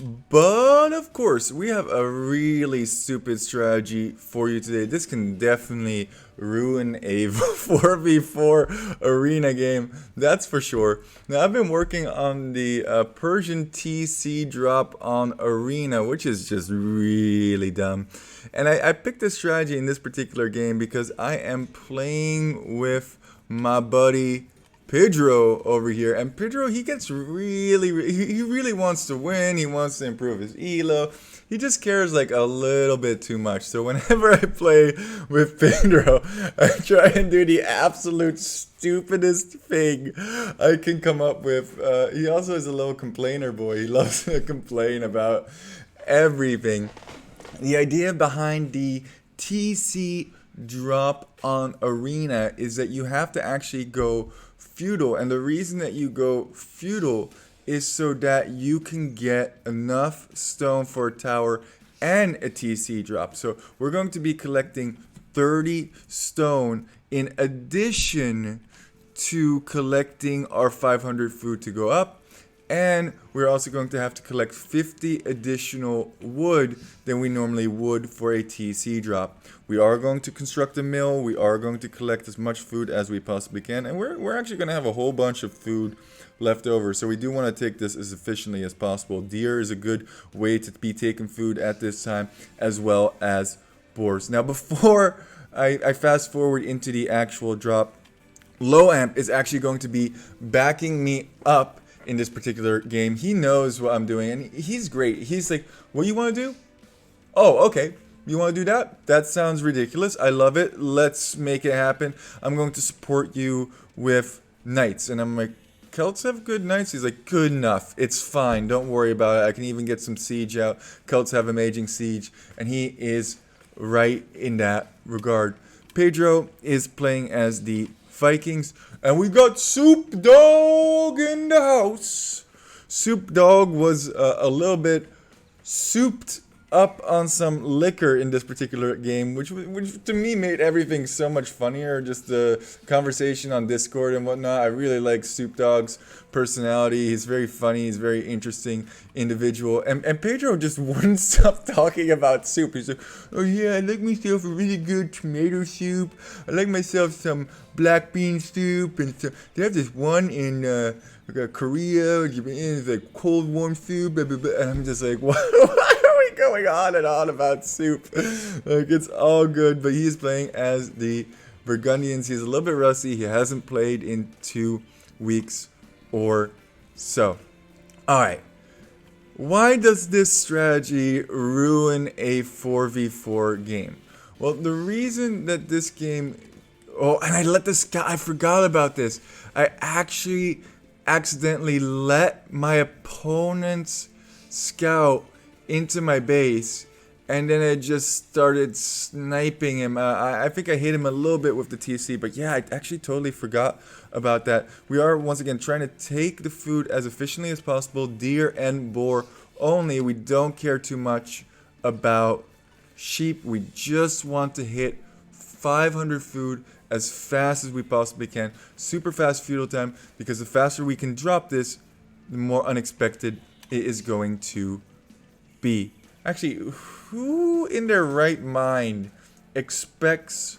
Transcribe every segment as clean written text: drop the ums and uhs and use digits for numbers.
But of course, we have a really stupid strategy for you today. This can definitely ruin a 4v4 arena game, that's for sure. Now, I've been working on the Persian TC drop on arena, which is just really dumb. And I picked this strategy in this particular game because I am playing with my buddy Pedro over here, and Pedro, he gets he really wants to win. He wants to improve his elo. He just cares like a little bit too much. So whenever I play with Pedro, I try and do the absolute stupidest thing I can come up with. He also is a little complainer boy. He loves to complain about everything. The idea behind the TC drop on arena is that you have to actually go feudal, and the reason that you go feudal is so that you can get enough stone for a tower and a TC drop. So we're going to be collecting 30 stone in addition to collecting our 500 food to go up. And we're also going to have to collect 50 additional wood than we normally would for a TC drop. We are going to construct a mill. We are going to collect as much food as we possibly can. And we're actually going to have a whole bunch of food left over. So we do want to take this as efficiently as possible. Deer is a good way to be taking food at this time, as well as boars. Now, before I fast forward into the actual drop, Low Amp is actually going to be backing me up in this particular game. He knows what I'm doing, and he's great. He's like, what you want to do? Oh, okay. You want to do that? That sounds ridiculous. I love it. Let's make it happen. I'm going to support you with knights. And I'm like, Celts have good knights? He's like, good enough. It's fine. Don't worry about it. I can even get some siege out. Celts have amazing siege. And he is right in that regard. Pedro is playing as the Vikings, and we got Soup Dog in the house. Soup Dog was a little bit souped up on some liquor in this particular game, which to me made everything so much funnier. Just the conversation on Discord and whatnot. I really like Soup Dog's personality. He's very funny. He's a very interesting individual. And Pedro just wouldn't stop talking about soup. He's like, oh yeah, I like myself a really good tomato soup. I like myself some black bean soup. And so they have this one in Korea. It's like cold warm soup. Blah, blah, blah. And I'm just like, what? Going on and on about soup. Like, it's all good, but he's playing as the Burgundians. He's a little bit rusty. He hasn't played in 2 weeks or so. Alright. Why does this strategy ruin a 4v4 game? Well, the reason that this game... Oh, and I forgot about this. I actually accidentally let my opponent's scout into my base, and then I just started sniping him. I think I hit him a little bit with the TC, but yeah, I actually totally forgot about that. We are once again trying to take the food as efficiently as possible, deer and boar only. We don't care too much about sheep. We just want to hit 500 food as fast as we possibly can. Super fast feudal time, because the faster we can drop this, the more unexpected it is going to be. Actually, who in their right mind expects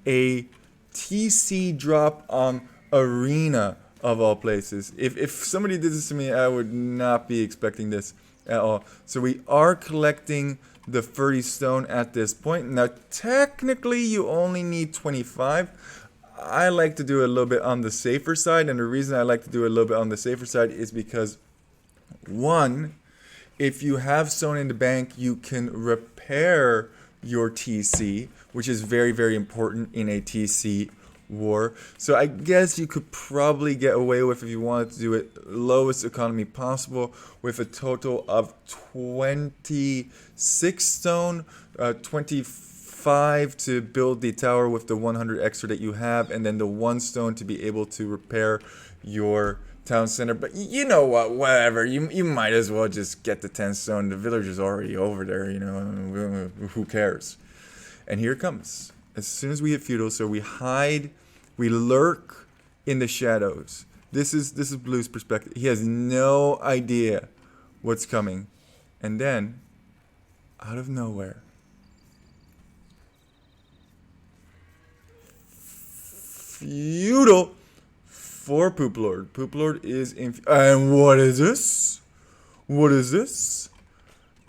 a TC drop on arena of all places? If somebody did this to me, I would not be expecting this at all. So we are collecting the 30 stone at this point. Now, technically, you only need 25. I like to do a little bit on the safer side, and the reason I like to do a little bit on the safer side is because, one, if you have stone in the bank, you can repair your TC, which is very, very important in a TC war. So I guess you could probably get away with, if you wanted to do it lowest economy possible, with a total of 26 stone, 25 to build the tower with the 100 extra that you have, and then the 1 stone to be able to repair your town center. But you know what, whatever, you might as well just get the 10 stone. The villager's already over there, you know, who cares? And here it comes. As soon as we hit feudal, so we hide, we lurk in the shadows. This is Blue's perspective. He has no idea what's coming. And then, out of nowhere, Feudal for Poop Lord. Poop Lord is in. And what is this? What is this?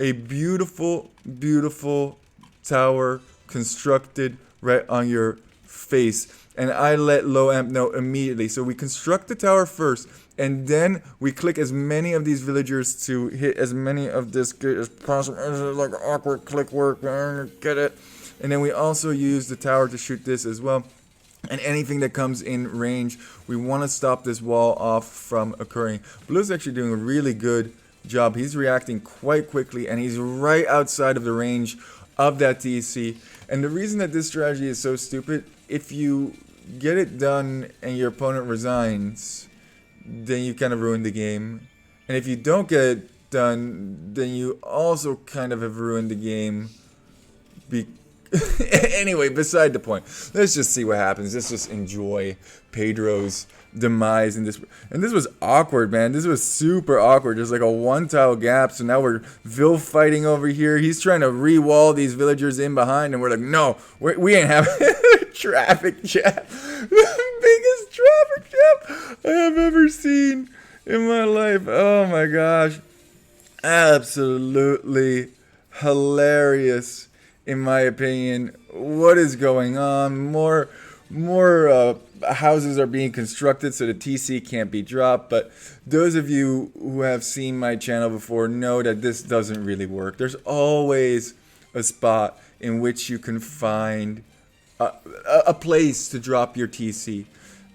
A beautiful, beautiful tower constructed right on your face. And I let low amp know immediately. So we construct the tower first, and then we click as many of these villagers to hit as many of this gate as possible. This is like awkward click work, get it? And then we also use the tower to shoot this as well. And anything that comes in range, we want to stop this wall off from occurring. Blue's actually doing a really good job. He's reacting quite quickly, and he's right outside of the range of that TC. And the reason that this strategy is so stupid, if you get it done and your opponent resigns, then you kind of ruined the game. And if you don't get it done, then you also kind of have ruined the game. Anyway, beside the point. Let's just see what happens. Let's just enjoy Pedro's demise in this. And this was awkward, man. This was super awkward. There's like a one tile gap. So now we're Vill fighting over here. He's trying to re-wall these villagers in behind. And we're like, no, we ain't having traffic jam. The biggest traffic jam I have ever seen in my life. Oh my gosh. Absolutely hilarious. In my opinion, what is going on? More houses are being constructed so the TC can't be dropped. But those of you who have seen my channel before know that this doesn't really work. There's always a spot in which you can find a place to drop your TC.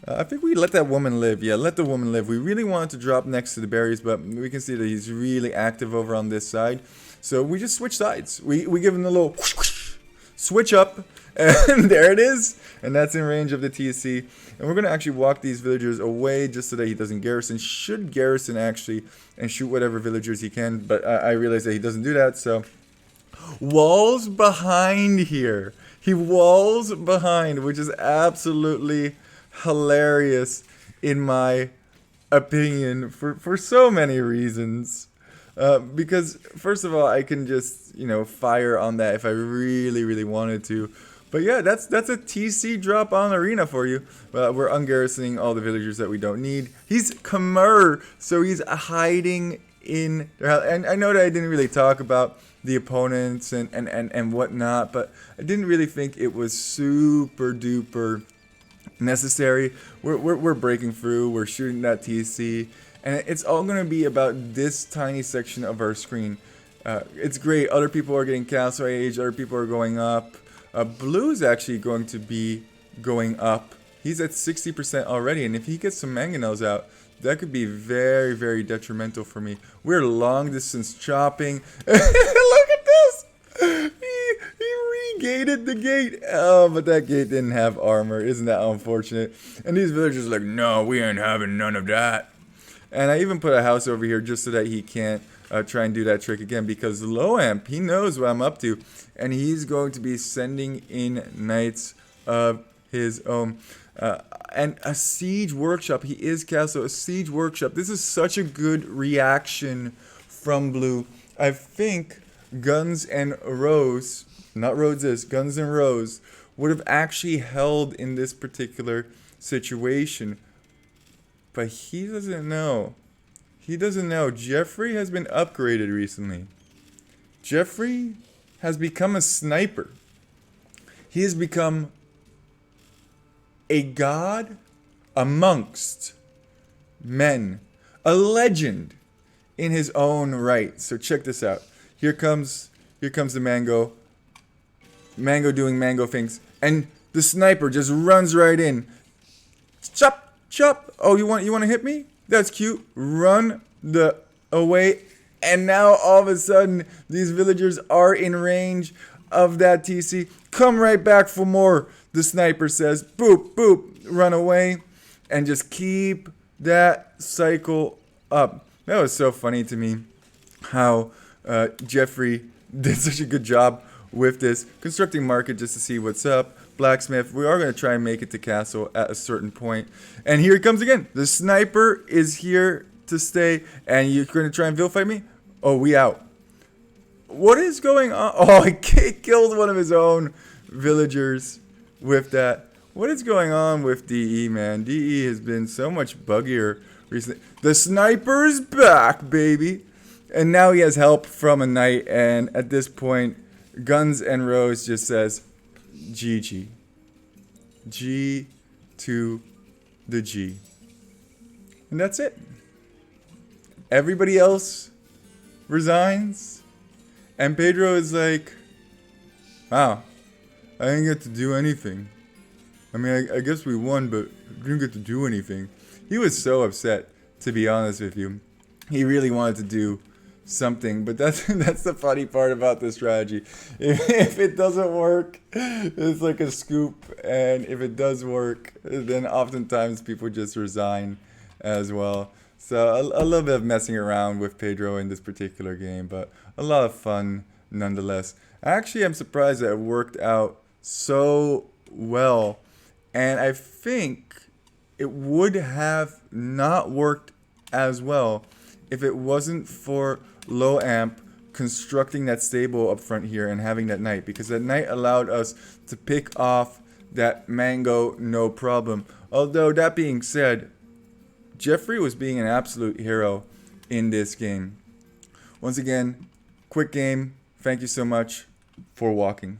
I think we let that woman live. Yeah, let the woman live. We really wanted to drop next to the berries, but we can see that he's really active over on this side. So we just switch sides. We give him a little whoosh, switch up, and there it is. And that's in range of the TC. And we're going to actually walk these villagers away just so that he doesn't garrison. Should garrison actually and shoot whatever villagers he can. But I realize that he doesn't do that. So walls behind here. He walls behind, which is absolutely hilarious in my opinion for so many reasons. Because first of all, I can just, fire on that if I really, really wanted to. But yeah, that's a TC drop on arena for you. We're ungarrisoning all the villagers that we don't need. He's Khmer, so he's hiding in their house. And I know that I didn't really talk about the opponents and whatnot, but I didn't really think it was super duper necessary. We're breaking through. We're shooting that TC. And it's all going to be about this tiny section of our screen. It's great. Other people are getting castle age. Other people are going up. Blue's actually going to be going up. He's at 60% already. And if he gets some mangonels out, that could be very, very detrimental for me. We're long distance chopping. Look at this. He re-gated the gate. Oh, but that gate didn't have armor. Isn't that unfortunate? And these villagers are like, no, we ain't having none of that. And I even put a house over here just so that he can't try and do that trick again. Because low amp, he knows what I'm up to. And he's going to be sending in knights of his own. And a siege workshop. He is castle. A siege workshop. This is such a good reaction from Blue. I think Guns and Rose, not Roses, Guns and Rose, would have actually held in this particular situation. But he doesn't know. He doesn't know. Jeffrey has been upgraded recently. Jeffrey has become a sniper. He has become a god amongst men. A legend in his own right. So check this out. Here comes the mango. Mango doing mango things. And the sniper just runs right in. Chop! Chop! Oh, you want to hit me? That's cute. Run the away. And now all of a sudden, these villagers are in range of that TC. Come right back for more. The sniper says, boop, boop, run away. And just keep that cycle up. That was so funny to me how Jeffrey did such a good job with this. Constructing market just to see what's up. Blacksmith, we are going to try and make it to castle at a certain point. And here it comes again. The sniper is here to stay. And you're going to try and Vill fight me? Oh, we out. What is going on? Oh, he killed one of his own villagers with that. What is going on with DE, man? DE has been so much buggier recently. The sniper's back, baby. And now he has help from a knight. And at this point, Guns and Rose just says, GG. G to the G. And that's it. Everybody else resigns. And Pedro is like, wow, I didn't get to do anything. I mean, I guess we won, but I didn't get to do anything. He was so upset, to be honest with you. He really wanted to do something, but that's the funny part about this strategy. If it doesn't work, it's like a scoop, and if it does work, then oftentimes people just resign as well. So a little bit of messing around with Pedro in this particular game, but a lot of fun nonetheless. Actually, I'm surprised that it worked out so well, and I think it would have not worked as well if it wasn't for low amp constructing that stable up front here and having that knight, because that knight allowed us to pick off that mango no problem. Although that being said, Jeffrey was being an absolute hero in this game. Once again, quick game. Thank you so much for walking.